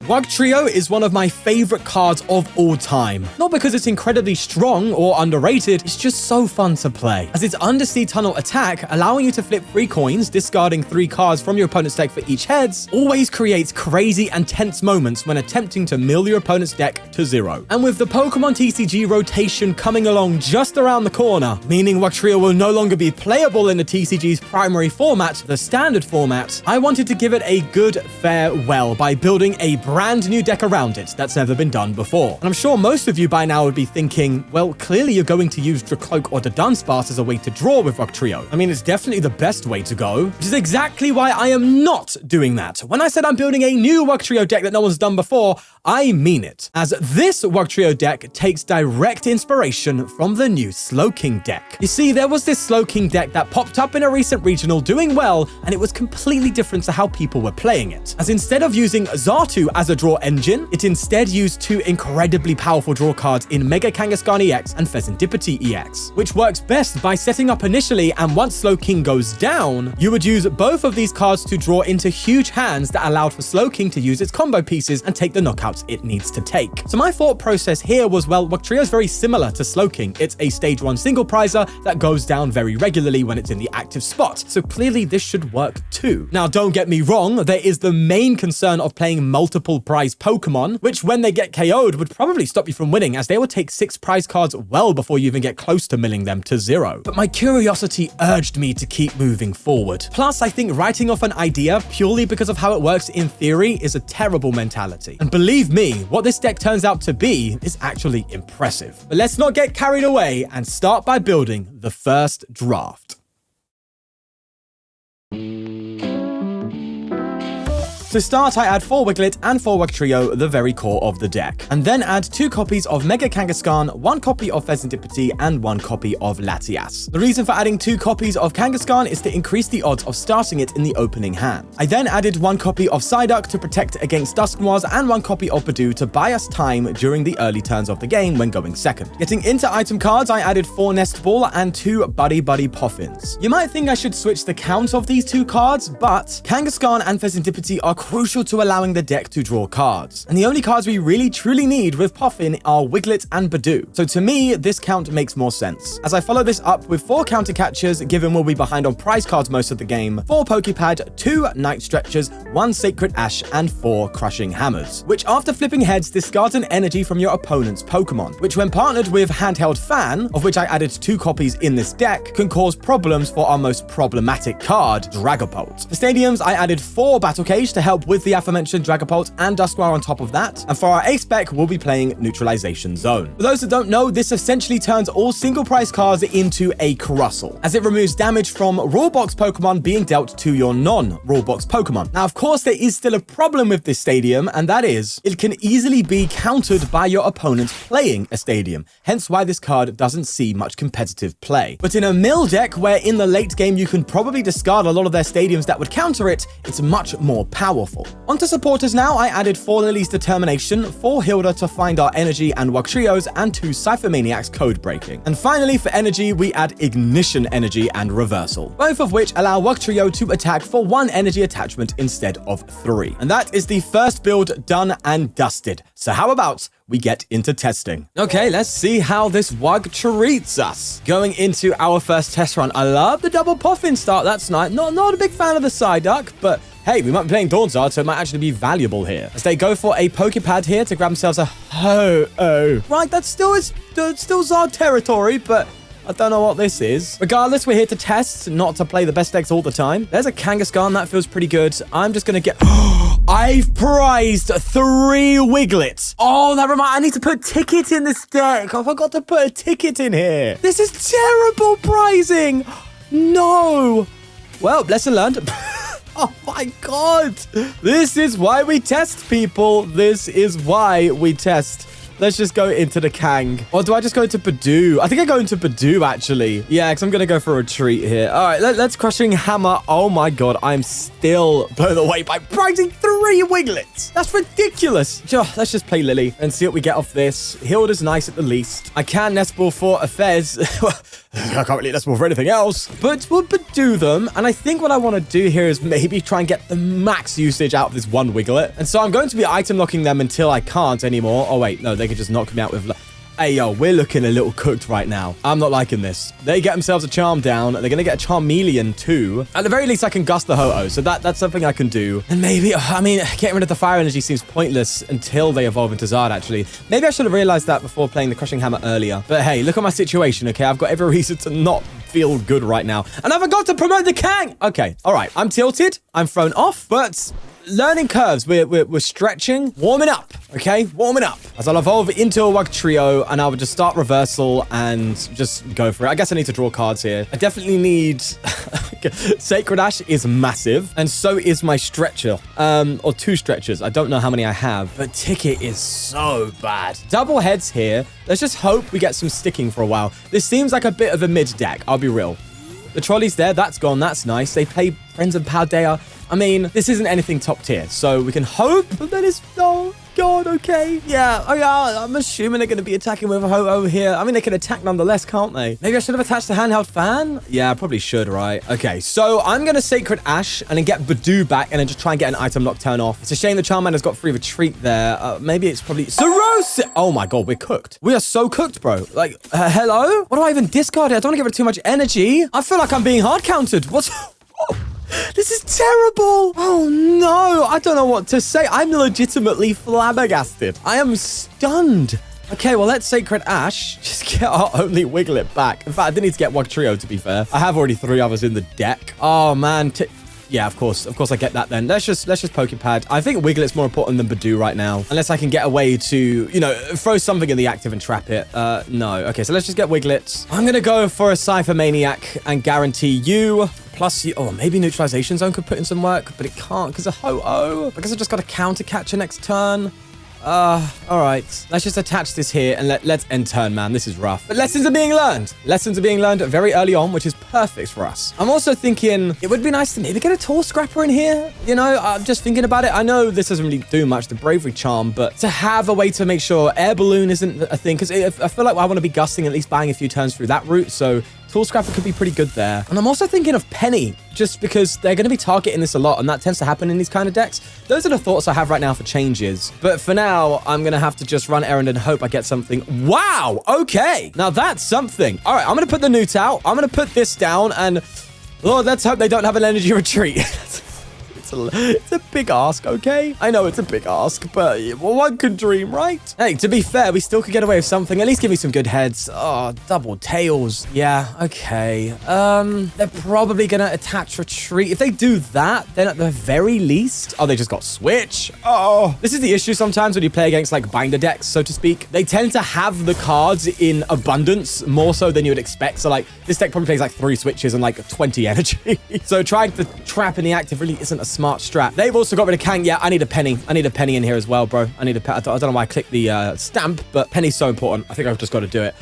Wugtrio is one of my favorite cards of all time. Not because it's incredibly strong or underrated, it's just so fun to play. As its undersea tunnel attack, allowing you to flip 3 coins, discarding 3 cards from your opponent's deck for each heads, always creates crazy and tense moments when attempting to mill your opponent's deck to 0. And with the Pokemon TCG rotation coming along just around the corner, meaning Wugtrio will no longer be playable in the TCG's primary format, the standard format, I wanted to give it a good farewell by building a brand new deck around it that's never been done before. And I'm sure most of you by now would be thinking, well, clearly you're going to use Dracloak or the Dunsparce as a way to draw with Wugtrio. I mean, it's definitely the best way to go, which is exactly why I am not doing that. When I said I'm building a new Wugtrio deck that no one's done before, I mean it, as this Wugtrio deck takes direct inspiration from the new Slowking deck. You see, there was this Slowking deck that popped up in a recent regional doing well, and it was completely different to how people were playing it. As instead of using Xatu as a draw engine, it instead used 2 incredibly powerful draw cards in Mega Kangaskhan EX and Pheasantipity EX, which works best by setting up initially, and once Slowking goes down, you would use both of these cards to draw into huge hands that allowed for Slowking to use its combo pieces and take the knockouts it needs to take. So my thought process here was, well, Wugtrio is very similar to Slowking. It's a stage 1 single prizer that goes down very regularly when it's in the active spot, so clearly this should work too. Now, don't get me wrong, there is the main concern of playing multiple prize Pokemon, which when they get KO'd would probably stop you from winning, as they will take 6 prize cards well before you even get close to milling them to 0. But my curiosity urged me to keep moving forward. Plus, I think writing off an idea purely because of how it works in theory is a terrible mentality. And believe me, what this deck turns out to be is actually impressive. But let's not get carried away and start by building the first draft. To start, I add 4 Wiglet and 4 Wugtrio, the very core of the deck, and then add 2 copies of Mega Kangaskhan, 1 copy of Pheasantipity, and 1 copy of Latias. The reason for adding 2 copies of Kangaskhan is to increase the odds of starting it in the opening hand. I then added 1 copy of Psyduck to protect against Dusknoirs and 1 copy of Badoo to buy us time during the early turns of the game when going second. Getting into item cards, I added 4 Nest Ball and 2 Buddy Buddy Poffins. You might think I should switch the count of these 2 cards, but Kangaskhan and Pheasantipity are crucial to allowing the deck to draw cards. And the only cards we really truly need with Poffin are Wiglet and Badoo. So to me, this count makes more sense. As I follow this up with 4 counter catchers, given we'll be behind on prize cards most of the game, 4 Pokepad, 2 Night Stretchers, 1 Sacred Ash, and 4 Crushing Hammers, which after flipping heads discards an energy from your opponent's Pokemon, which when partnered with Handheld Fan, of which I added 2 copies in this deck, can cause problems for our most problematic card, Dragapult. For stadiums, I added 4 Battle Cage to help with the aforementioned Dragapult and Dusknoir on top of that, and for our ace spec, we'll be playing Neutralization Zone. For those that don't know, this essentially turns all single price cards into a Crustle, as it removes damage from Rule Box Pokemon being dealt to your non-Rule Box Pokemon. Now, of course, there is still a problem with this stadium, and that is, it can easily be countered by your opponent playing a stadium, hence why this card doesn't see much competitive play. But in a mill deck, where in the late game you can probably discard a lot of their stadiums that would counter it, it's much more powerful. Onto supporters now, I added 4 Lily's Determination, 4 Hilda to find our energy and Wugtrios, and 2 Cypher Maniacs code breaking. And finally, for energy, we add Ignition Energy and Reversal, both of which allow Wugtrio to attack for 1 energy attachment instead of 3. And that is the first build done and dusted. So how about we get into testing? Okay, let's see how this Wug treats us. Going into our first test run, I love the double Poffin start. That's nice. Not a big fan of the Psyduck, but hey, we might be playing Dawnzard, so it might actually be valuable here. As they go for a Pokepad here to grab themselves a Ho-Oh. Right, that's still Zard territory, but I don't know what this is. Regardless, we're here to test, not to play the best decks all the time. There's a Kangaskhan. That feels pretty good. I'm just going to get... I've prized 3 Wiglets. Oh, that reminds... I need to put a ticket in this deck. I forgot to put a ticket in here. This is terrible prizing. No. Well, lesson learned. Oh my god. This is why we test, people. This is why we test. Let's just go into the Kang. Or do I just go to Badoo? I think I go into Badoo, actually. Yeah, because I'm going to go for a retreat here. All right, let's Crushing Hammer. Oh, my God. I'm still blown away by pricing 3 Wiglets. That's ridiculous. Let's just play Lily and see what we get off this. Hilda's nice at the least. I can Nest Ball for a Fez. I can't really Nest Ball for anything else. But we'll Badoo them. And I think what I want to do here is maybe try and get the max usage out of this 1 Wiglet. And so I'm going to be item locking them until I can't anymore. Oh, wait. No, they could just knock me out with... Hey, yo, we're looking a little cooked right now. I'm not liking this. They get themselves a Charm down. They're going to get a Charmeleon too. At the very least, I can Gust the Ho-Oh. So that's something I can do. And maybe, I mean, getting rid of the Fire Energy seems pointless until they evolve into Zard, actually. Maybe I should have realized that before playing the Crushing Hammer earlier. But hey, look at my situation, okay? I've got every reason to not feel good right now. And I forgot to promote the Kang. Okay, all right. I'm tilted. I'm thrown off. But... learning curves, we're stretching, warming up, okay? Warming up. As I'll evolve into a Wugtrio, and I will just start reversal and just go for it. I guess I need to draw cards here. I definitely need... Sacred Ash is massive, and so is my Stretcher. Or 2 Stretchers. I don't know how many I have, but Ticket is so bad. Double heads here. Let's just hope we get some sticking for a while. This seems like a bit of a mid deck, I'll be real. The trolley's there. That's gone. That's nice. They play Friends of Paldea. I mean, this isn't anything top tier, so we can hope that it's... oh, God, okay. Yeah, oh, yeah, I'm assuming they're going to be attacking with a Ho-Oh here. I mean, they can attack nonetheless, can't they? Maybe I should have attached a handheld fan? Yeah, I probably should, right? Okay, so I'm going to Sacred Ash and then get Badoo back and then just try and get an item lock turn off. It's a shame the Charmander's got free retreat there. Maybe it's probably... Cirrhosis! Oh, my God, we're cooked. We are so cooked, bro. Like, hello? What do I even discard here? I don't want to give it too much energy. I feel like I'm being hard countered. What's... This is terrible. Oh, no. I don't know what to say. I'm legitimately flabbergasted. I am stunned. Okay, well, let's Sacred Ash. Just get our only Wiglet back. In fact, I didn't need to get Wugtrio, to be fair. I have already 3 others in the deck. Oh, man. Yeah, of course I get that then. Let's just Pokepad. I think Wiglet's more important than Badoo right now. Unless I can get a way to, you know, throw something in the active and trap it. No. Okay, so let's just get Wiglet. I'm going to go for a Cypher Maniac and guarantee you... plus, oh, maybe Neutralization Zone could put in some work, but it can't because of Ho-Oh. I guess I just got to counter catcher next turn. All right. Let's just attach this here and let's end turn, man. This is rough. But lessons are being learned. Lessons are being learned very early on, which is perfect for us. I'm also thinking it would be nice to maybe get a Tall Scrapper in here. You know, I'm just thinking about it. I know this doesn't really do much, the Bravery Charm, but to have a way to make sure Air Balloon isn't a thing, because I feel like I want to be gusting, at least buying a few turns through that route. So Tall Scrapper could be pretty good there. And I'm also thinking of Penny, just because they're going to be targeting this a lot, and that tends to happen in these kind of decks. Those are the thoughts I have right now for changes. But for now, I'm going to have to just run errand and hope I get something. Wow! Okay! Now that's something. All right, I'm going to put the Newt out. I'm going to put this down, and Lord, let's hope they don't have an energy retreat. It's a big ask, okay? I know it's a big ask, but one could dream, right? Hey, to be fair, we still could get away with something. At least give me some good heads. Oh, double tails. Yeah, okay. They're probably going to attach retreat. If they do that, then at the very least... oh, they just got switch. Oh, this is the issue sometimes when you play against, like, binder decks, so to speak. They tend to have the cards in abundance, more so than you would expect. So, like, this deck probably plays, like, 3 switches and, like, 20 energy. So trying to trap in the active really isn't a smart strat. They've also got rid of Kang. Yeah, I need a penny. I need a penny in here as well, bro. I need a penny. I don't know why I clicked the stamp, but penny's so important. I think I've just got to do it.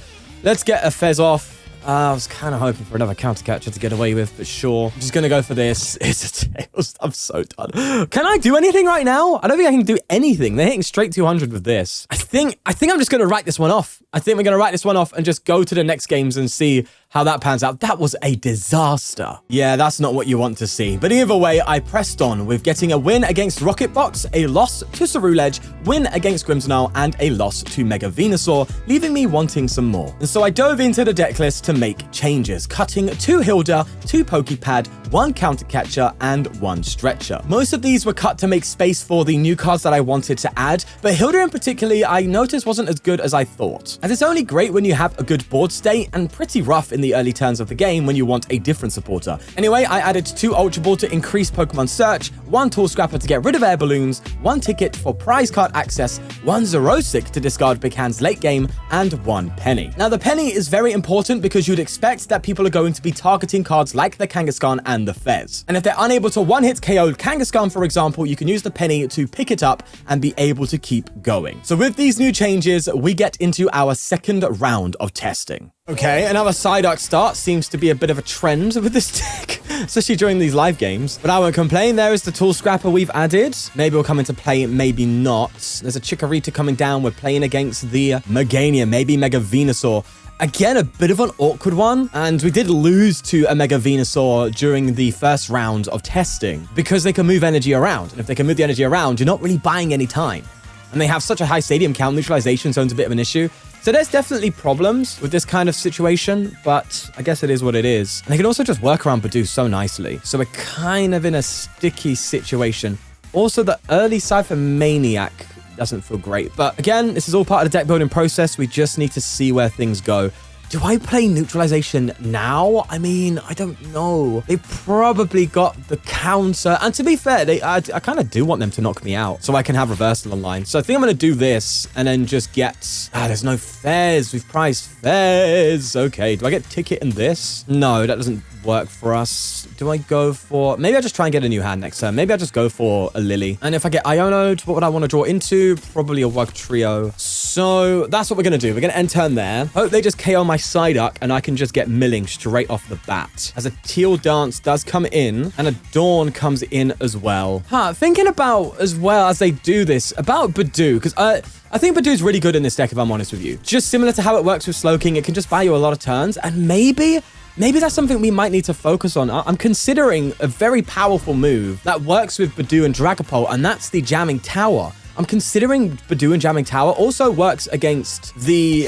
Let's get a Fez off. I was kind of hoping for another counter catcher to get away with, but sure. I'm just going to go for this. It's a tails. I'm so done. Can I do anything right now? I don't think I can do anything. They're hitting straight 200 with this. I think I'm just going to write this one off. I think we're going to write this one off and just go to the next games and see how that pans out. That was a disaster. Yeah, that's not what you want to see. But either way, I pressed on with getting a win against Rocket Box, a loss to Ceruledge, win against Grimmsnarl, and a loss to Mega Venusaur, leaving me wanting some more. And so I dove into the deck list to make changes, cutting 2 Hilda, 2 Pokepad, 1 Counter Catcher, and 1 Stretcher. Most of these were cut to make space for the new cards that I wanted to add, but Hilda in particular I noticed wasn't as good as I thought. As it's only great when you have a good board state and pretty rough in the early turns of the game when you want a different supporter. Anyway, I added 2 Ultra Ball to increase Pokemon search, 1 Tool Scrapper to get rid of air balloons, 1 ticket for prize card access, 1 Zerosic to discard big hands late game, and 1 penny. Now, the penny is very important because you'd expect that people are going to be targeting cards like the Kangaskhan and the Fez. And if they're unable to one-hit KO Kangaskhan, for example, you can use the penny to pick it up and be able to keep going. So with these new changes, we get into our second round of testing. Okay, another Psyduck start seems to be a bit of a trend with this deck, especially during these live games. But I won't complain. There is the Tool Scrapper we've added. Maybe it'll come into play, maybe not. There's a Chikorita coming down. We're playing against the Meganium, maybe Mega Venusaur. Again, a bit of an awkward one, and we did lose to a Mega Venusaur during the first round of testing because they can move energy around. And if they can move the energy around, you're not really buying any time. And they have such a high stadium count, neutralization zone's a bit of an issue. So there's definitely problems with this kind of situation, but I guess it is what it is. And they can also just work around Badoo so nicely. So we're kind of in a sticky situation. Also, the early Cypher Maniac doesn't feel great. But again, this is all part of the deck building process. We just need to see where things go. Do I play neutralization now? I mean, I don't know. They probably got the counter. And to be fair, I kind of do want them to knock me out so I can have reversal online. So I think I'm going to do this and then just get... there's no Fez. We've prized Fez. Okay, do I get ticket in this? No, that doesn't work for us. Do I go for... Maybe I just try and get a new hand next turn. Maybe I just go for a Lily. And if I get Ionoed, what would I want to draw into? Probably a Wugtrio. So that's what we're going to do. We're going to end turn there. Hope they just KO my Psyduck and I can just get milling straight off the bat. As a Teal Dance does come in and a Dawn comes in as well. Thinking about as well as they do this, about Badoo, because I think Badoo's really good in this deck, if I'm honest with you. Just similar to how it works with Slowking, it can just buy you a lot of turns, and maybe that's something we might need to focus on. I'm considering a very powerful move that works with Badoo and Dragapult, and that's the Jamming Tower. I'm considering Badoo and Jamming Tower also works against the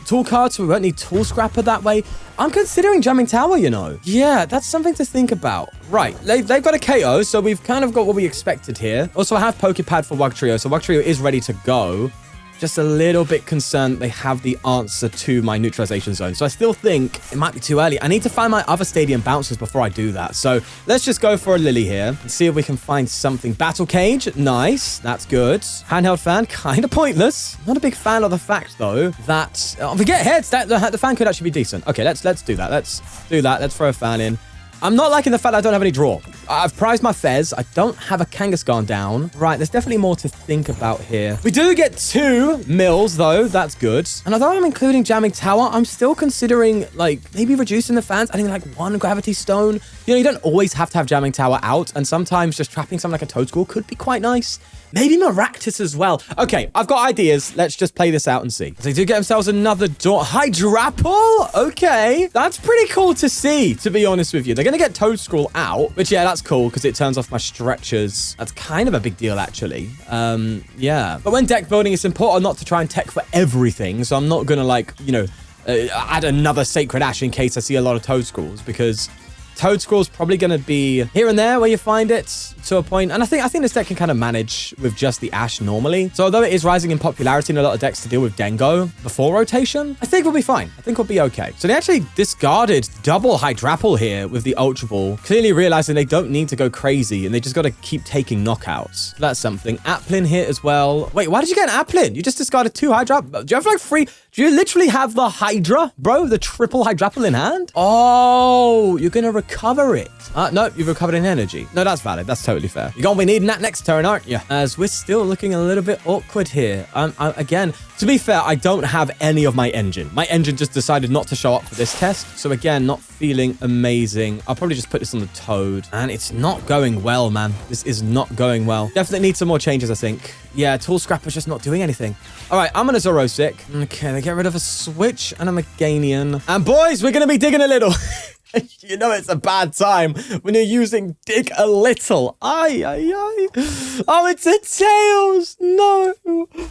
tool card, so we won't need Tool Scrapper that way. I'm considering Jamming Tower, you know. Yeah, that's something to think about. Right, they've got a KO, so we've kind of got what we expected here. Also, I have Pokepad for Wugtrio, so Wugtrio is ready to go. Just a little bit concerned they have the answer to my neutralization zone. So I still think it might be too early. I need to find my other stadium bouncers before I do that. So let's just go for a Lily here and see if we can find something. Battle Cage, nice. That's good. Handheld Fan, kind of pointless. Not a big fan of the fact, though, that... we get heads. The fan could actually be decent. Okay, let's do that. Let's do that. Let's throw a fan in. I'm not liking the fact that I don't have any draw. I've prized my Fez. I don't have a Kangaskhan down. Right, there's definitely more to think about here. We do get 2 mills, though. That's good. And although I'm including Jamming Tower, I'm still considering, like, maybe reducing the fans, adding, like, 1 Gravity Stone. You know, you don't always have to have Jamming Tower out, and sometimes just trapping something like a Toadschool could be quite nice. Maybe Maractus as well. Okay, I've got ideas. Let's just play this out and see. They do get themselves another Hydrapple? Okay. That's pretty cool to see, to be honest with you. They're going to get Toadscroll out, which, yeah, that's cool because it turns off my stretchers. That's kind of a big deal, actually. Yeah. But when deck building, it's important not to try and tech for everything. So I'm not going to, like, you know, add another Sacred Ash in case I see a lot of Toadscrolls because... Toadscroll's probably going to be here and there where you find it to a point. And I think this deck can kind of manage with just the Ash normally. So although it is rising in popularity in a lot of decks to deal with Dengo before rotation, I think we'll be fine. I think we'll be okay. So they actually discarded double Hydrapple here with the Ultra Ball, clearly realizing they don't need to go crazy and they just got to keep taking knockouts. So that's something. Applin here as well. Wait, why did you get an Applin? You just discarded 2 Hydrapple. Do you have like 3? Do you literally have the Hydra, bro? The triple Hydrapple in hand? Oh, you're going to recover it. No, you've recovered in energy. No, that's valid. That's totally fair. You're going to be needing that next turn, aren't you? As we're still looking a little bit awkward here. Again, to be fair, I don't have any of my engine. My engine just decided not to show up for this test. So again, not feeling amazing. I'll probably just put this on the Toad. And it's not going well, man. This is not going well. Definitely need some more changes, I think. Yeah, Tool Scrapper's just not doing anything. All right, I'm on a Zerosic. Okay, they get rid of a Switch and a Meganian. And boys, we're going to be digging a little. You know it's a bad time when you're using Dig a Little. Ay. Oh, it's a Tails. No.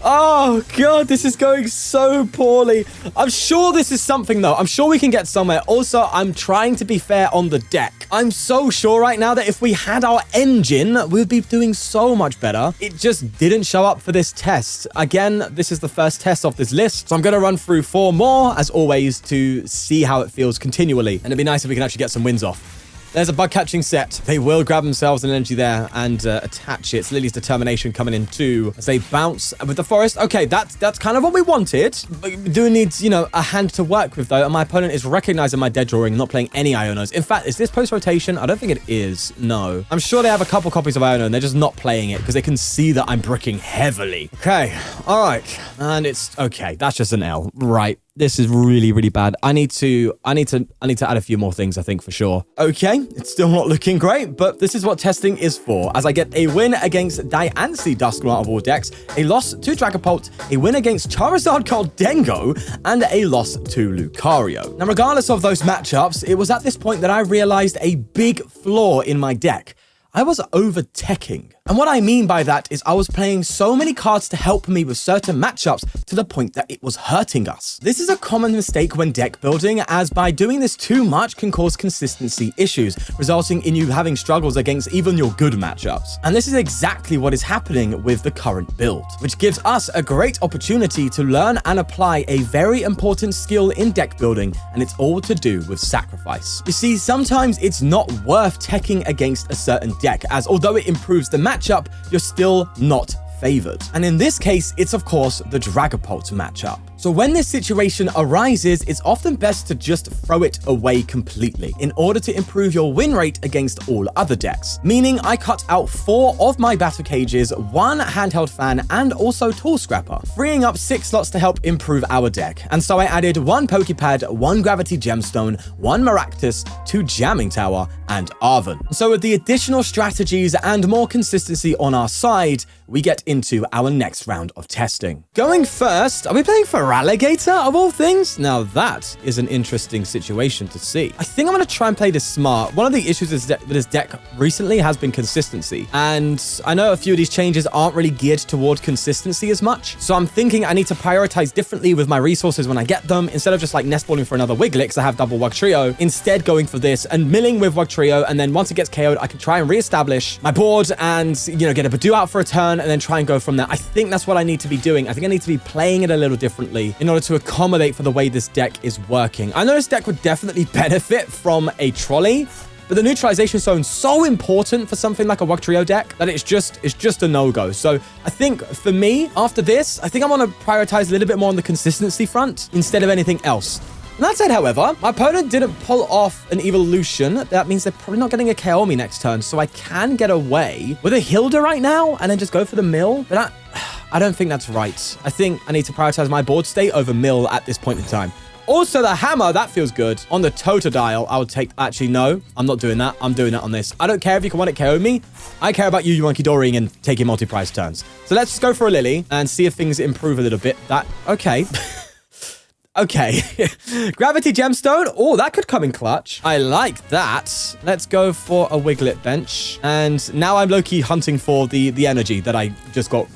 Oh, God, this is going so poorly. I'm sure this is something, though. I'm sure we can get somewhere. Also, I'm trying to be fair on the deck. deck. I'm so sure right now that if we had our engine, we'd be doing so much better. It just didn't show up for this test. Again, this is the first test of this list, so I'm going to run through 4 more, as always, to see how it feels continually. And it'd be nice if we can actually get some wins off. There's a bug catching set. They will grab themselves an energy there and attach it. It's Lily's determination coming in too as they bounce with the forest. Okay, that's kind of what we wanted. But we do need, you know, a hand to work with though. And my opponent is recognizing my dead drawing, not playing any Ionos. In fact, is this post rotation? I don't think it is. No. I'm sure they have a couple copies of Iono and they're just not playing it because they can see that I'm bricking heavily. Okay. All right. And it's okay. That's just an L. Right. This is really, really bad. I need to add a few more things, I think, for sure. Okay, it's still not looking great, but this is what testing is for. As I get a win against Diancie Dusknoir out of all decks, a loss to Dragapult, a win against Charizard Gholdengo, and a loss to Lucario. Now, regardless of those matchups, it was at this point that I realized a big flaw in my deck. I was over-teching. And what I mean by that is I was playing so many cards to help me with certain matchups to the point that it was hurting us. This is a common mistake when deck building, as by doing this too much can cause consistency issues, resulting in you having struggles against even your good matchups. And this is exactly what is happening with the current build, which gives us a great opportunity to learn and apply a very important skill in deck building, and it's all to do with sacrifice. You see, sometimes it's not worth teching against a certain deck, as although it improves the matchup, you're still not favored. And in this case, it's of course the Dragapult matchup. So when this situation arises, it's often best to just throw it away completely in order to improve your win rate against all other decks. Meaning I cut out 4 of my battle cages, 1 handheld fan, and also tool scrapper, freeing up 6 slots to help improve our deck. And so I added 1 Pokepad, 1 Gravity Gemstone, 1 Maractus, 2 Jamming Tower, and Arven. So with the additional strategies and more consistency on our side, we get into our next round of testing. Going first, are we playing Feraligatr of all things? Now that is an interesting situation to see. I think I'm going to try and play this smart. One of the issues with this deck recently has been consistency. And I know a few of these changes aren't really geared toward consistency as much. So I'm thinking I need to prioritize differently with my resources when I get them. Instead of just like nest balling for another Wiglet because I have double Wugtrio, instead going for this and milling with Wugtrio. And then once it gets KO'd, I can try and reestablish my board and, you know, get a Badoo out for a turn and then try and go from there. I think that's what I need to be doing. I think I need to be playing it a little differently in order to accommodate for the way this deck is working. I know this deck would definitely benefit from a trolley, but the neutralization zone is so important for something like a Wugtrio deck that it's just a no-go. So I think for me, after this, I think I want to prioritize a little bit more on the consistency front instead of anything else. That said, however, my opponent didn't pull off an evolution. That means they're probably not getting a KO me next turn, so I can get away with a Hilda right now and then just go for the mill. But I don't think that's right. I think I need to prioritize my board state over mill at this point in time. Also, the hammer, that feels good. On the Totodile, I would take... Actually, no, I'm not doing that. I'm doing that on this. I don't care if you can one-hit KO me. I care about you monkey doring and taking multi-prize turns. So let's just go for a Lily and see if things improve a little bit. Okay. Okay, Gravity Gemstone. Oh, that could come in clutch. I like that. Let's go for a Wiglet bench. And now I'm low-key hunting for the energy that I just got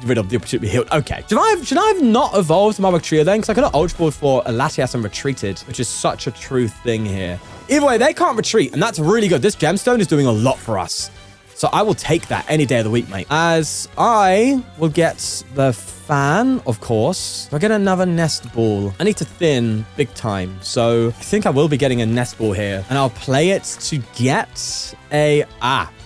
rid of, the opportunity to be healed. Okay. Should I have not evolved my Wugtrio then? Because I could have Ultra Balled for a Latias and retreated, which is such a true thing here. Either way, they can't retreat, and that's really good. This Gemstone is doing a lot for us. So I will take that any day of the week, mate. As I will get the fan, of course. I get another nest ball. I need to thin big time. So I think I will be getting a nest ball here. And I'll play it to get a...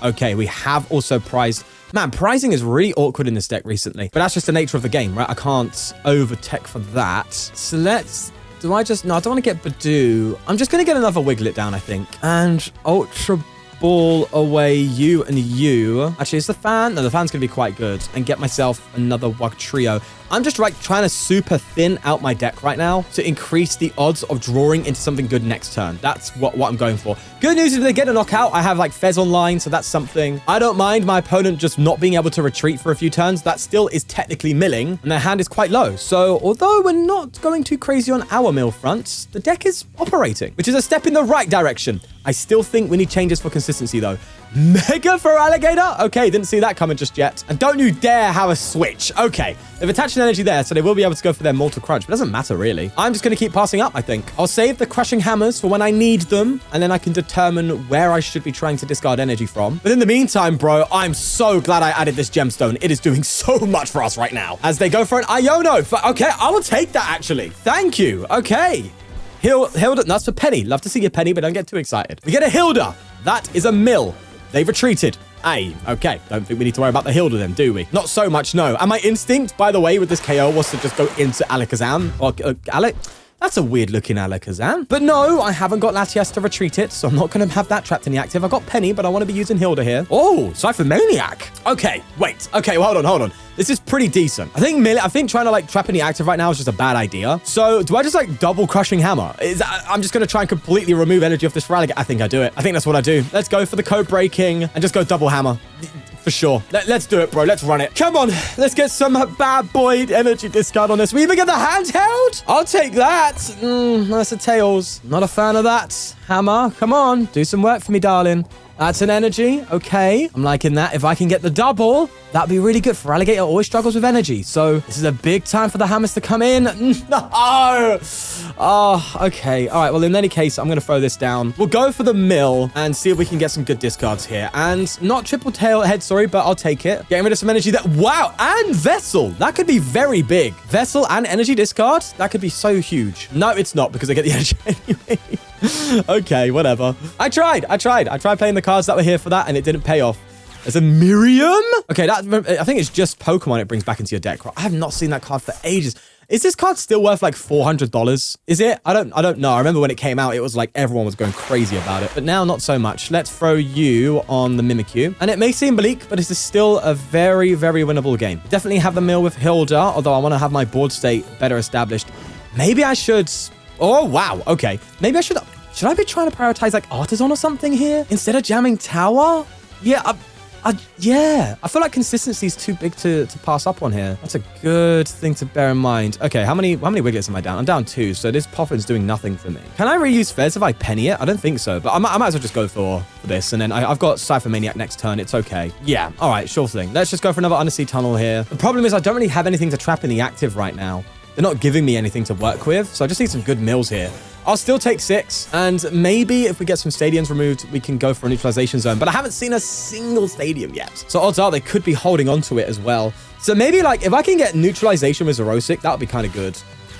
okay. We have also prized... Man, prizing is really awkward in this deck recently. But that's just the nature of the game, right? I can't over-tech for that. So let's... No, I don't want to get Badoo. I'm just going to get another Wiglet down, I think. And Ultra Ball away you and you. Actually, is the fan? No, the fan's going to be quite good. And get myself another Wugtrio. I'm just trying to super thin out my deck right now to increase the odds of drawing into something good next turn. That's what I'm going for. Good news is if they get a knockout, I have like Fez online, so that's something. I don't mind my opponent just not being able to retreat for a few turns. That still is technically milling, and their hand is quite low. So although we're not going too crazy on our mill front, the deck is operating, which is a step in the right direction. I still think we need changes for consistency, though. Mega for alligator? Okay, didn't see that coming just yet. And don't you dare have a switch. Okay, they've attached an energy there, so they will be able to go for their mortal crunch, but it doesn't matter, really. I'm just going to keep passing up, I think. I'll save the crushing hammers for when I need them, and then I can determine where I should be trying to discard energy from. But in the meantime, bro, I'm so glad I added this gemstone. It is doing so much for us right now. As they go for an Iono. Okay, I will take that, actually. Thank you. Okay. Hilda, that's for Penny. Love to see you, Penny, but don't get too excited. We get a Hilda. That is a mill. They've retreated. Aye, okay. Don't think we need to worry about the Hilda then, do we? Not so much, no. And my instinct, by the way, with this KO was to just go into Alakazam. Or Alec. That's a weird-looking Alakazam. But no, I haven't got Latias to retreat it, so I'm not going to have that trapped in the active. I've got Penny, but I want to be using Hilda here. Oh, Cypher Maniac. Okay, wait. Okay, well, hold on. This is pretty decent. I think trying to, like, trap in the active right now is just a bad idea. So, do I just, like, double Crushing Hammer? I'm just going to try and completely remove energy off this Feraligatr. I think I do it. I think that's what I do. Let's go for the code breaking and just go double Hammer. For sure. Let's do it, bro. Let's run it. Come on. Let's get some bad boy energy discard on this. We even get the handheld? I'll take that. That's a Tails. Not a fan of that. Hammer, come on. Do some work for me, darling. That's an energy. Okay. I'm liking that. If I can get the double, that'd be really good. Feraligatr always struggles with energy. So this is a big time for the hammers to come in. No. Oh, okay. All right. Well, in any case, I'm going to throw this down. We'll go for the mill and see if we can get some good discards here. And not triple tail head, sorry, but I'll take it. Getting rid of some energy that, wow. And Vessel. That could be very big. Vessel and energy discard. That could be so huge. No, it's not because I get the energy anyway. Okay, whatever. I tried playing the cards that were here for that, and it didn't pay off. There's a Miriam? Okay, I think it's just Pokemon it brings back into your deck. I have not seen that card for ages. Is this card still worth like $400? Is it? I don't know. I remember when it came out, it was like everyone was going crazy about it. But now, not so much. Let's throw you on the Mimikyu. And it may seem bleak, but this is still a very, very winnable game. Definitely have the mill with Hilda, although I want to have my board state better established. Maybe I should... Oh, wow. Okay. Maybe I should I be trying to prioritize like Artisan or something here instead of jamming Tower? Yeah, yeah. I feel like consistency is too big to pass up on here. That's a good thing to bear in mind. Okay, how many Wiglets am I down? I'm down 2, so this Poffin's doing nothing for me. Can I reuse Fez if I penny it? I don't think so, but I might as well just go for this. And then I've got Cypher Maniac next turn. It's okay. Yeah, all right, sure thing. Let's just go for another Undersea Tunnel here. The problem is I don't really have anything to trap in the active right now. They're not giving me anything to work with, so I just need some good mills here. I'll still take 6, and maybe if we get some stadiums removed, we can go for a neutralization zone, but I haven't seen a single stadium yet. So odds are they could be holding on to it as well. So maybe like if I can get neutralization with Zerosic, that would be kind of good.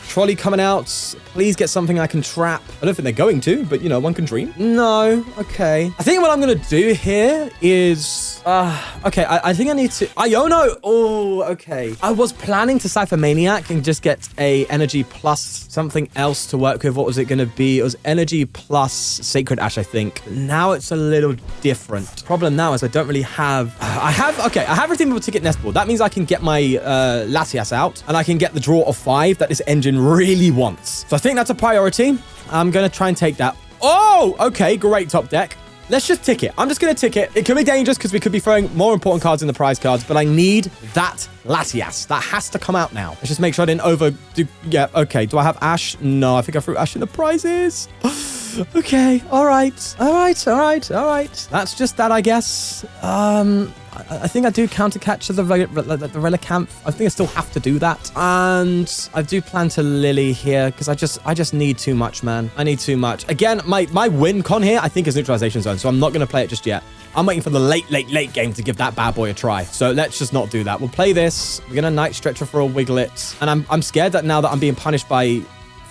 Trolley coming out. Please get something I can trap. I don't think they're going to, but, you know, one can dream. No. Okay. I think what I'm going to do here is... okay, I think I need to... Iono! Oh, okay. I was planning to Cypher Maniac and just get a energy plus something else to work with. What was it going to be? It was energy plus Sacred Ash, I think. Now it's a little different. Problem now is I don't really have... I have everything with a ticket nest board. That means I can get my Latias out and I can get the draw of 5 that this engine really wants. So I think that's a priority. I'm going to try and take that. Oh, okay. Great top deck. Let's just tick it. I'm just going to tick it. It could be dangerous because we could be throwing more important cards in the prize cards, but I need that Latias. That has to come out now. Let's just make sure I didn't overdo... Yeah, okay. Do I have Ash? No, I think I threw Ash in the prizes. Okay. All right. That's just that, I guess. I think I do counter catch the Relicanth. I think I still have to do that. And I do plan to Lily here because I just need too much, man. I need too much. Again, my win con here, I think, is neutralization zone. So I'm not going to play it just yet. I'm waiting for the late game to give that bad boy a try. So let's just not do that. We'll play this. We're going to Night Stretcher for a Wiglet. And I'm scared that now that I'm being punished by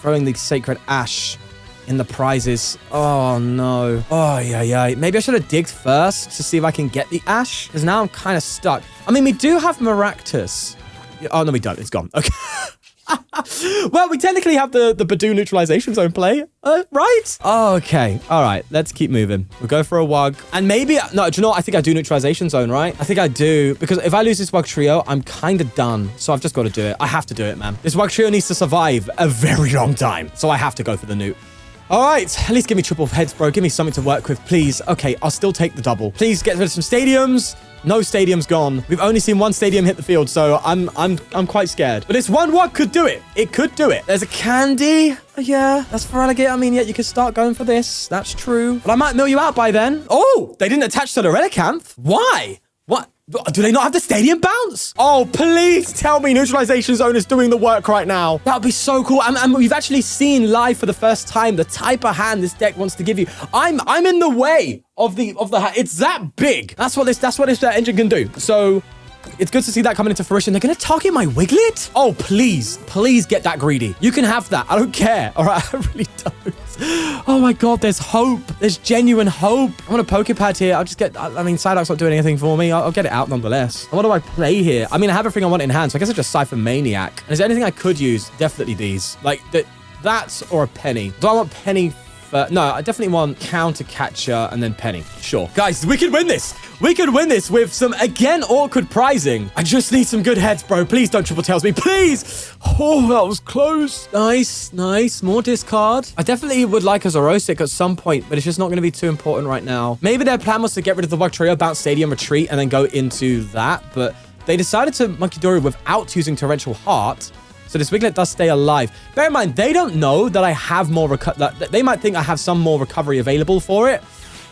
throwing the Sacred Ash in the prizes. Oh, no. Oh, yeah. Maybe I should have digged first to see if I can get the Ash, because now I'm kind of stuck. I mean, we do have Maractus. Oh, no, we don't. It's gone. Okay. Well, we technically have the Badoo neutralization zone play, right? Oh, okay. All right. Let's keep moving. We'll go for a Wug. And maybe... No, do you know what? I think I do neutralization zone, right? I think I do. Because if I lose this Wugtrio, I'm kind of done. So I've just got to do it. I have to do it, man. This Wugtrio needs to survive a very long time. So I have to go for the Newt. All right, at least give me triple heads, bro. Give me something to work with, please. Okay, I'll still take the double. Please get rid of some stadiums. No stadium's gone. We've only seen one stadium hit the field, so I'm quite scared. But this 1-1 could do it. It could do it. There's a candy. Yeah, that's for alligator. I mean, yeah, you could start going for this. That's true. But I might mill you out by then. Oh, they didn't attach to the relicanth. Why? What? Do they not have the stadium bounce? Oh, please tell me Neutralization Zone is doing the work right now. That would be so cool. And we've actually seen live for the first time the type of hand this deck wants to give you. I'm in the way of the hand. It's that big. That's what this engine can do. So it's good to see that coming into fruition. They're going to target my Wiglet? Oh, please get that greedy. You can have that. I don't care. All right, I really don't. Oh my God, there's hope. There's genuine hope. I want a Pokepad here. I'll just get, I mean, Psyduck's not doing anything for me. I'll get it out nonetheless. And what do I play here? I mean, I have everything I want in hand, so I guess I just Siphon Maniac. And is there anything I could use? Definitely these. Like, that's or a Penny. Do I want Penny? No, I definitely want Counter Catcher and then Penny. Sure. Guys, we could win this. We could win this with some, again, awkward pricing. I just need some good heads, bro. Please don't triple tails me. Please. Oh, that was close. Nice, nice. More discard. I definitely would like a Zorosic at some point, but it's just not going to be too important right now. Maybe their plan was to get rid of the Wugtrio, bounce Stadium, retreat, and then go into that. But they decided to Monkey Dory without using Torrential Heart. So this Wiglet does stay alive. Bear in mind, they don't know that I have more they might think I have some more recovery available for it.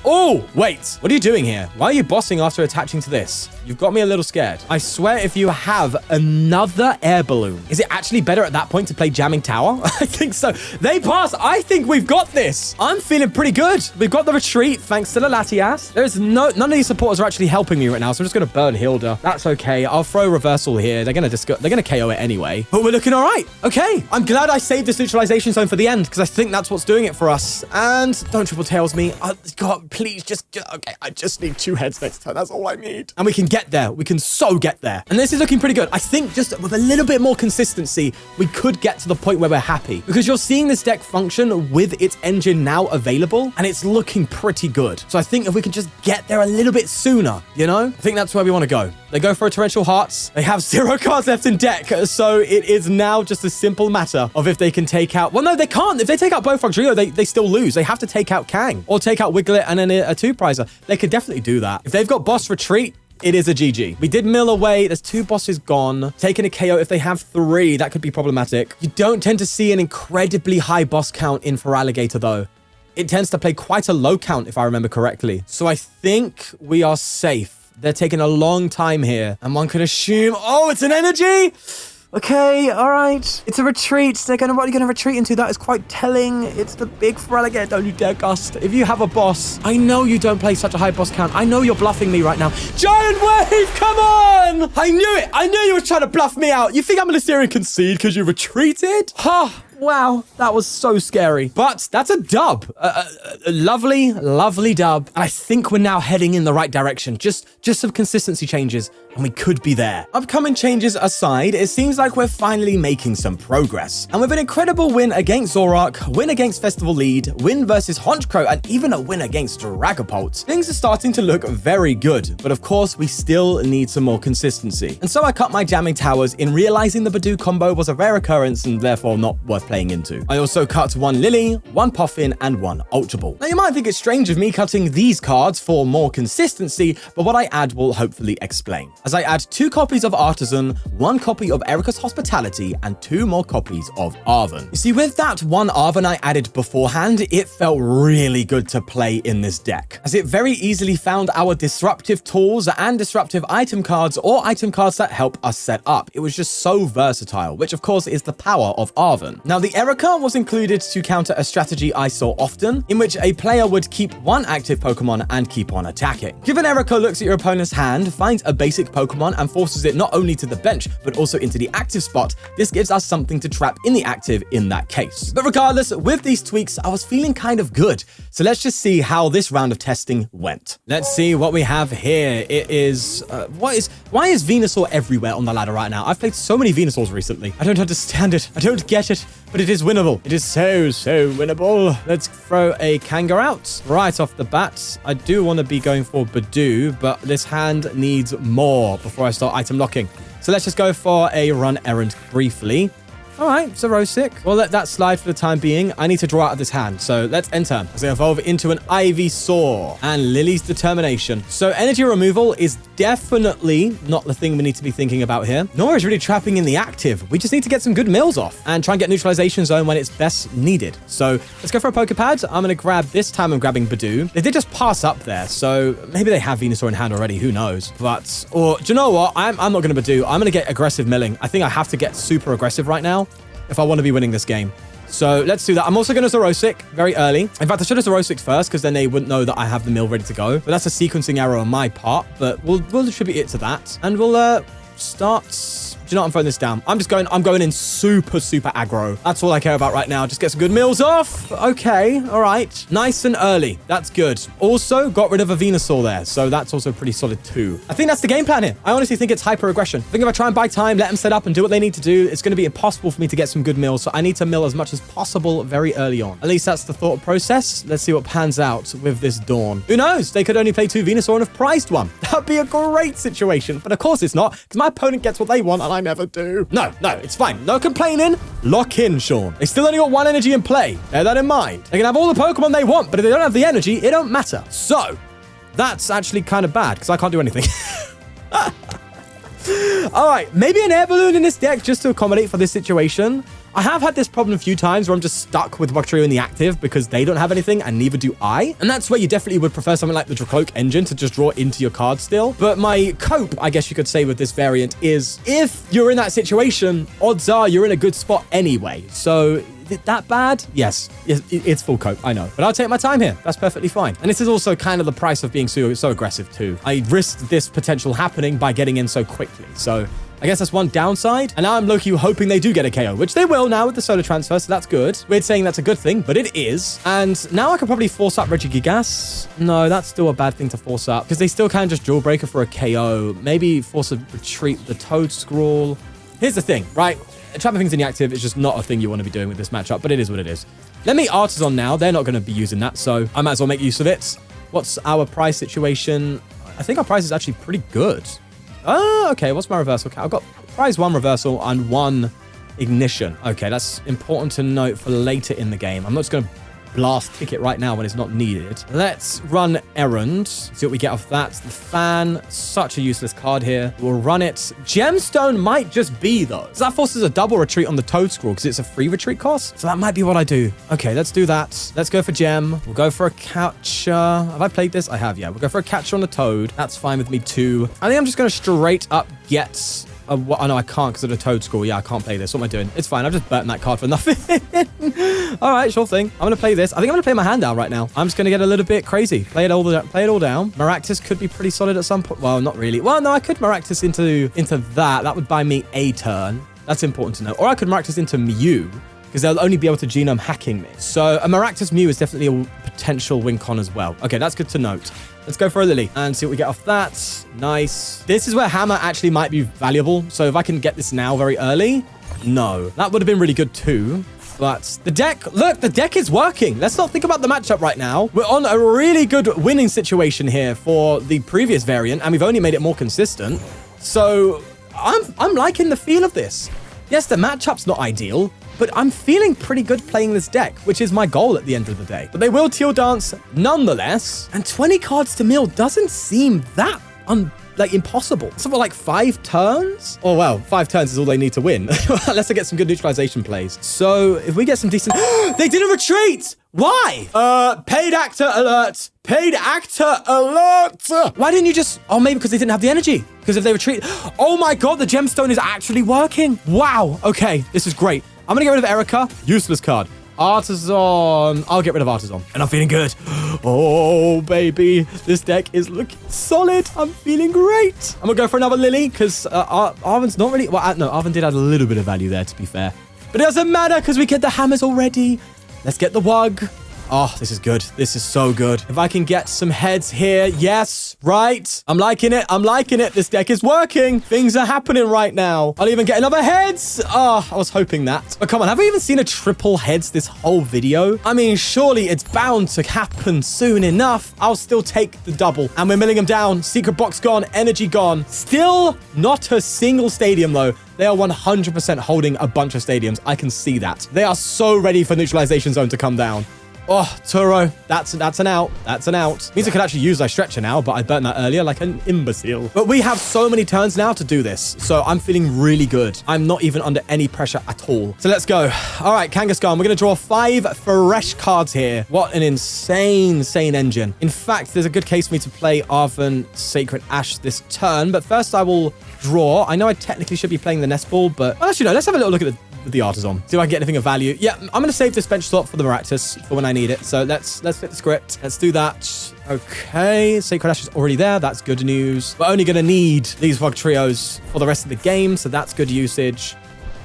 Oh, wait. What are you doing here? Why are you bossing after attaching to this? You've got me a little scared. I swear if you have another air balloon, is it actually better at that point to play Jamming Tower? I think so. They pass. I think we've got this. I'm feeling pretty good. We've got the retreat thanks to the Latias. There's none of these supporters are actually helping me right now, so I'm just going to burn Hilda. That's okay. I'll throw Reversal here. They're going to KO it anyway. But we're looking all right. Okay. I'm glad I saved this Neutralization Zone for the end because I think that's what's doing it for us. And don't triple tails me. God, please just okay. I just need 2 heads next time. That's all I need. And we can get there. We can so get there. And this is looking pretty good. I think just with a little bit more consistency, we could get to the point where we're happy because you're seeing this deck function with its engine now available and it's looking pretty good. So I think if we could just get there a little bit sooner, you know, I think that's where we want to go. They go for a Torrential Hearts. They have 0 cards left in deck. So it is now just a simple matter of if they can take out, well, no, they can't. If they take out both Wugtrio, they still lose. They have to take out Kang or take out Wiglet and then a 2-prizer. They could definitely do that. If they've got boss retreat, it is a GG. We did mill away. There's 2 bosses gone. Taking a KO. If they have 3, that could be problematic. You don't tend to see an incredibly high boss count in for Alligator, though. It tends to play quite a low count, if I remember correctly. So I think we are safe. They're taking a long time here. And one could assume, oh, it's an energy. Okay, all right. It's a retreat. What are you going to retreat into? That is quite telling. It's the big Feraligatr. Don't you dare gust. If you have a boss, I know you don't play such a high boss count. I know you're bluffing me right now. Giant Wave, come on! I knew it. I knew you were trying to bluff me out. You think I'm going to steer and concede because you retreated? Huh. Wow, that was so scary. But that's a dub. A lovely, lovely dub. And I think we're now heading in the right direction. Just some consistency changes, and we could be there. Upcoming changes aside, it seems like we're finally making some progress. And with an incredible win against Zorak, win against Festival Lead, win versus Honchkrow, and even a win against Dragapult, things are starting to look very good. But of course, we still need some more consistency. And so I cut my Jamming Towers in realizing the Badoo combo was a rare occurrence and therefore not worth playing into. I also cut 1 Lily, 1 Puffin, and 1 Ultra Ball. Now you might think it's strange of me cutting these cards for more consistency, but what I add will hopefully explain. As I add 2 copies of Artisan, 1 copy of Erica's Hospitality, and 2 more copies of Arven. You see, with that 1 Arven I added beforehand, it felt really good to play in this deck, as it very easily found our disruptive tools and disruptive item cards or item cards that help us set up. It was just so versatile, which of course is the power of Arven. Now the Erica was included to counter a strategy I saw often, in which a player would keep 1 active Pokemon and keep on attacking. Given Erica looks at your opponent's hand, finds a basic Pokemon and forces it not only to the bench, but also into the active spot, this gives us something to trap in the active in that case. But regardless, with these tweaks, I was feeling kind of good. So let's just see how this round of testing went. Let's see what we have here. It is, why is Venusaur everywhere on the ladder right now? I've played so many Venusaurs recently. I don't understand it. I don't get it. But it is winnable. It is so winnable. Let's throw a Kanga out right off the bat. I do want to be going for Badoo, but this hand needs more before I start item locking. So let's just go for a run errand briefly. All right, Zerosic. We'll let that slide for the time being. I need to draw out of this hand. So let's enter as they evolve into an Ivysaur and Lily's Determination. So energy removal is definitely not the thing we need to be thinking about here. Nor is really trapping in the active. We just need to get some good mills off and try and get neutralization zone when it's best needed. So let's go for a Pokepad. I'm going to grab, this time I'm grabbing Badoo. They did just pass up there, so maybe they have Venusaur in hand already. Who knows? But, or do you know what? I'm not going to Badoo. I'm going to get aggressive milling. I think I have to get super aggressive right now if I want to be winning this game. So let's do that. I'm also going to Zerosic very early. In fact, I should have Zerosic first because then they wouldn't know that I have the mill ready to go. But that's a sequencing error on my part. But we'll attribute it to that. And we'll start... Do you know what? I'm throwing this down. I'm going in super aggro. That's all I care about right now. Just get some good mills off. Okay. All right. Nice and early. That's good. Also, got rid of a Venusaur there. So that's also pretty solid too. I think that's the game plan here. I honestly think it's hyper aggression. I think if I try and buy time, let them set up and do what they need to do, it's going to be impossible for me to get some good mills. So I need to mill as much as possible very early on. At least that's the thought process. Let's see what pans out with this Dawn. Who knows? They could only play 2 Venusaur and have prized one. That'd be a great situation. But of course it's not, because my opponent gets what they want and I never do. No, it's fine. No complaining. Lock in, Sean. They still only got 1 energy in play. Bear that in mind. They can have all the Pokemon they want, but if they don't have the energy, it don't matter. So, that's actually kind of bad, because I can't do anything. All right, maybe an air balloon in this deck just to accommodate for this situation. I have had this problem a few times where I'm just stuck with Wugtrio in the active because they don't have anything and neither do I. And that's where you definitely would prefer something like the Dracloak engine to just draw into your card still. But my cope, I guess you could say, with this variant is if you're in that situation, odds are you're in a good spot anyway. So is it that bad? Yes, it's full cope, I know. But I'll take my time here. That's perfectly fine. And this is also kind of the price of being so aggressive too. I risked this potential happening by getting in so quickly. So I guess that's one downside. And now I'm low-key hoping they do get a KO, which they will now with the solo transfer, so that's good. Weird saying that's a good thing, but it is. And now I could probably force up Regigigas. No, that's still a bad thing to force up because they still can just Jawbreaker for a KO. Maybe force a retreat the Toad Scrawl. Here's the thing, right? Trapping things in the active is just not a thing you want to be doing with this matchup, but it is what it is. Let me Artisan now. They're not going to be using that, so I might as well make use of it. What's our price situation? I think our price is actually pretty good. Oh, okay. What's my reversal count? I've got prize 1 reversal and 1 ignition. Okay, that's important to note for later in the game. I'm not just going to blast ticket right now when it's not needed. Let's run Errand. See what we get off that. The Fan, such a useless card here. We'll run it. Gemstone might just be though. So that forces a double retreat on the Toad Scrawl because it's a free retreat cost. So that might be what I do. Okay, let's do that. Let's go for Gem. We'll go for a Catcher. Have I played this? I have, yeah. We'll go for a Catcher on the Toad. That's fine with me too. I think I'm just going to straight up get... Oh, no, I can't because of the Toad Scrawl. Yeah, I can't play this. What am I doing? It's fine. I've just burnt that card for nothing. All right, sure thing. I'm going to play this. I think I'm going to play my hand down right now. I'm just going to get a little bit crazy. Play it all down. Maractus could be pretty solid at some point. Well, not really. Well, no, I could Maractus into that. That would buy me a turn. That's important to know. Or I could Maractus into Mew because they'll only be able to genome hacking me. So a Maractus Mew is definitely a potential win con as well. Okay, that's good to note. Let's go for a Lily and see what we get off that. Nice. This is where Hammer actually might be valuable. So if I can get this now very early, no. That would have been really good too. But the deck, look, the deck is working. Let's not think about the matchup right now. We're on a really good winning situation here for the previous variant, and we've only made it more consistent. So I'm liking the feel of this. Yes, the matchup's not ideal, but I'm feeling pretty good playing this deck, which is my goal at the end of the day. But they will Teal Dance nonetheless, and 20 cards to mill doesn't seem that impossible. Something like 5 turns? Oh, well, 5 turns is all they need to win, unless they get some good neutralization plays. So if we get some decent... They didn't retreat! Why? Paid actor alert! Paid actor alert! Why didn't you just... Oh, maybe because they didn't have the energy. Because if they retreat... Oh my god, the gemstone is actually working. Wow. Okay, this is great. I'm going to get rid of Erica. Useless card. Artisan. I'll get rid of Artisan. And I'm feeling good. Oh, baby. This deck is looking solid. I'm feeling great. I'm going to go for another Lily because Arven's not really... Well, no, Arven did add a little bit of value there, to be fair. But it doesn't matter because we get the hammers already. Let's get the Wug. Oh, this is good. This is so good. If I can get some heads here. Yes, right. I'm liking it. I'm liking it. This deck is working. Things are happening right now. I'll even get another heads. Oh, I was hoping that. But come on, have we even seen a triple heads this whole video? I mean, surely it's bound to happen soon enough. I'll still take the double. And we're milling them down. Secret box gone. Energy gone. Still not a single stadium, though. They are 100% holding a bunch of stadiums. I can see that. They are so ready for neutralization zone to come down. Oh, Turo, that's an out. That's an out. Means I could actually use my stretcher now, but I burnt that earlier like an imbecile. But we have so many turns now to do this, so I'm feeling really good. I'm not even under any pressure at all. So let's go. All right, Kangaskhan, we're going to draw 5 fresh cards here. What an insane engine. In fact, there's a good case for me to play Arven Sacred Ash this turn, but first I will draw. I know I technically should be playing the Nest Ball, but well, actually, no, let's have a little look at the Artisan. See if I can get anything of value. Yeah, I'm going to save this bench slot for the Maractus for when I need it. So let's fit the script. Let's do that. Okay, Sacred Ash is already there. That's good news. We're only going to need these Wugtrios for the rest of the game, so that's good usage.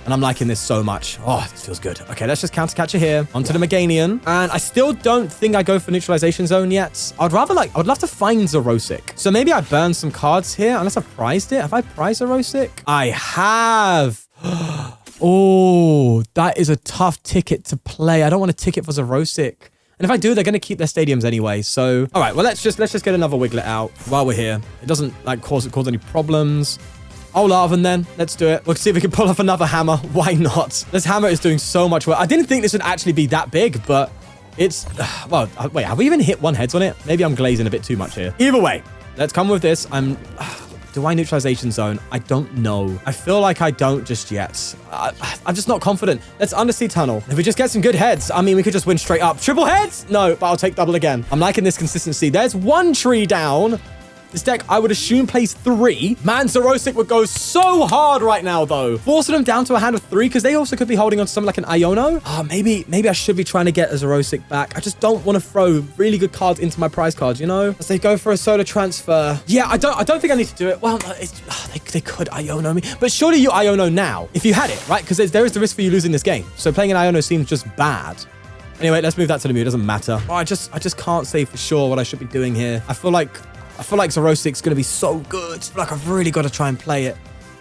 And I'm liking this so much. Oh, this feels good. Okay, let's just counter catcher here. Onto the Meganian. And I still don't think I go for neutralization zone yet. I would love to find Zerosic. So maybe I burn some cards here, unless I've prized it. Have I prized Zerosic? I have. Oh, that is a tough ticket to play. I don't want a ticket for Zerosic. And if I do, they're going to keep their stadiums anyway. So, all right, well, let's just get another Wiglet out while we're here. It doesn't like cause any problems. Oh, Larvan then. Let's do it. We'll see if we can pull off another hammer. Why not? This hammer is doing so much work. I didn't think this would actually be that big, but it's... Well, wait, have we even hit 1 heads on it? Maybe I'm glazing a bit too much here. Either way, let's come with this. Do I neutralization zone? I don't know. I feel like I don't just yet. I'm just not confident. Let's Undersea Tunnel. If we just get some good heads, I mean, we could just win straight up. Triple heads? No, but I'll take double again. I'm liking this consistency. There's 1 tree down. This deck, I would assume, plays 3. Man, Zerosic would go so hard right now, though. Forcing them down to a hand of 3, because they also could be holding on to something like an Iono. Oh, maybe I should be trying to get a Zerosic back. I just don't want to throw really good cards into my prize cards, you know? As they go for a solo transfer. Yeah, I don't think I need to do it. Well, they could Iono me. But surely you Iono now, if you had it, right? Because there is the risk for you losing this game. So playing an Iono seems just bad. Anyway, let's move that to the mute. It doesn't matter. Oh, I just can't say for sure what I should be doing here. I feel like Zerosic's going to be so good. Like, I've really got to try and play it.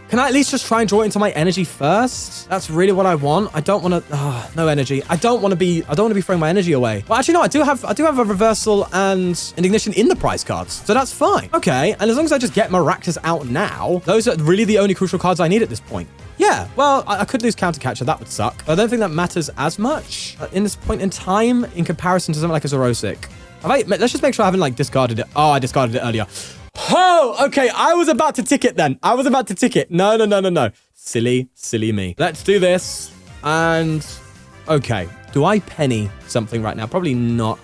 Can I at least just try and draw it into my energy first? That's really what I want. I don't want to... no energy. I don't want to be throwing my energy away. Well, actually, no, I do have a reversal and an ignition in the prize cards. So that's fine. Okay, and as long as I just get Maractus out now, those are really the only crucial cards I need at this point. Yeah, well, I could lose counter catcher. That would suck. But I don't think that matters as much in this point in time in comparison to something like a Zerosic. Let's just make sure I haven't, like, discarded it. Oh, I discarded it earlier. Oh, okay. I was about to tick it then. I was about to tick it. No. Silly me. Let's do this. And, okay. Do I penny something right now? Probably not.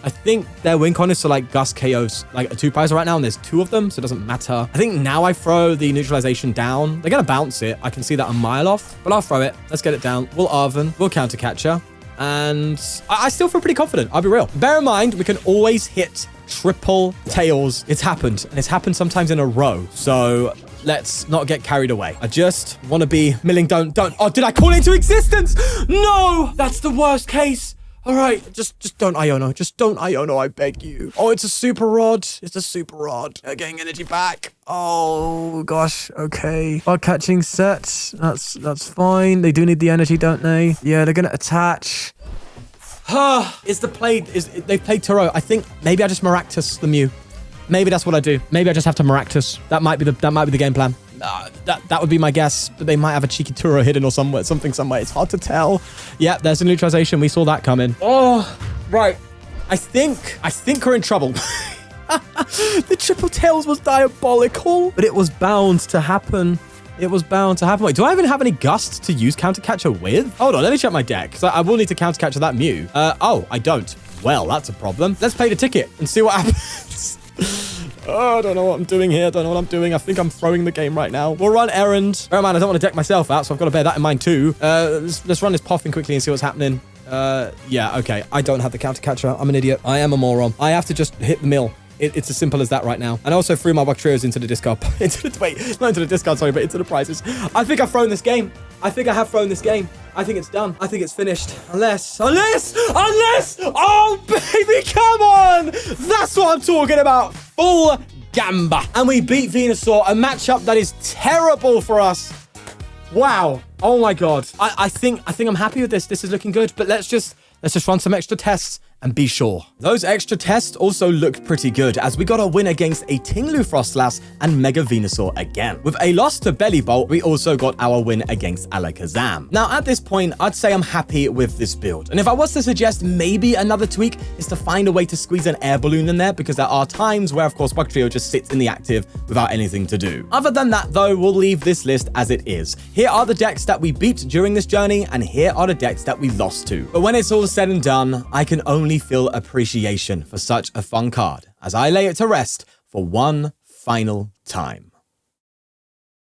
I think their win con is to, like, Gust KOs, like, a 2-prizer right now, and there's 2 of them, so it doesn't matter. I think now I throw the neutralization down. They're going to bounce it. I can see that a mile off, but I'll throw it. Let's get it down. We'll Arven. We'll counter catcher. And I still feel pretty confident. I'll be real. Bear in mind, we can always hit triple tails. It's happened, and it's happened sometimes in a row. So let's not get carried away. I just want to be milling. Don't. Oh, did I call it into existence? No, that's the worst case. All right, just don't Iono. Just don't Iono, I beg you. Oh, it's a super rod. It's a super rod. Getting energy back. Oh, gosh. Okay. Bug catching set. That's fine. They do need the energy, don't they? Yeah, they're going to attach. They've played Turo. I think maybe I just Maractus the Mew. Maybe that's what I do. Maybe I just have to Maractus. That might be the game plan. That would be my guess, but they might have a cheeky Turo hidden or something somewhere. It's hard to tell. Yeah, there's a neutralization. We saw that coming. Oh, right. I think we're in trouble. The triple tails was diabolical, but it was bound to happen. It was bound to happen. Wait, do I even have any gusts to use counter catcher with? Hold on, let me check my deck, because I will need to counter catcher that Mew. Oh, I don't. Well, that's a problem. Let's play the ticket and see what happens. Oh, I don't know what I'm doing here. I don't know what I'm doing. I think I'm throwing the game right now. We'll run errand. Bear in mind, I don't want to deck myself out, so I've got to bear that in mind too. Let's run this Poffin quickly and see what's happening. Yeah, okay. I don't have the counter catcher. I'm an idiot. I am a moron. I have to just hit the mill. It's as simple as that right now. And I also threw my Wugtrios into the discard. Wait, not into the discard, sorry, but into the prizes. I think I've thrown this game. I think I have thrown this game. I think it's done. I think it's finished. Unless, oh baby, come on! That's what I'm talking about. Full Gamba. And we beat Venusaur, a matchup that is terrible for us. Wow. Oh my God. I think I'm happy with this. This is looking good, but let's just run some extra tests and be sure. Those extra tests also looked pretty good as we got a win against a Tinglu Frostlass and Mega Venusaur again. With a loss to Bellybolt, we also got our win against Alakazam. Now at this point, I'd say I'm happy with this build. And if I was to suggest maybe another tweak is to find a way to squeeze an air balloon in there, because there are times where of course Wugtrio just sits in the active without anything to do. Other than that though, we'll leave this list as it is. Here are the decks that we beat during this journey, and here are the decks that we lost to. But when it's all said and done, I can only feel appreciation for such a fun card as I lay it to rest for one final time.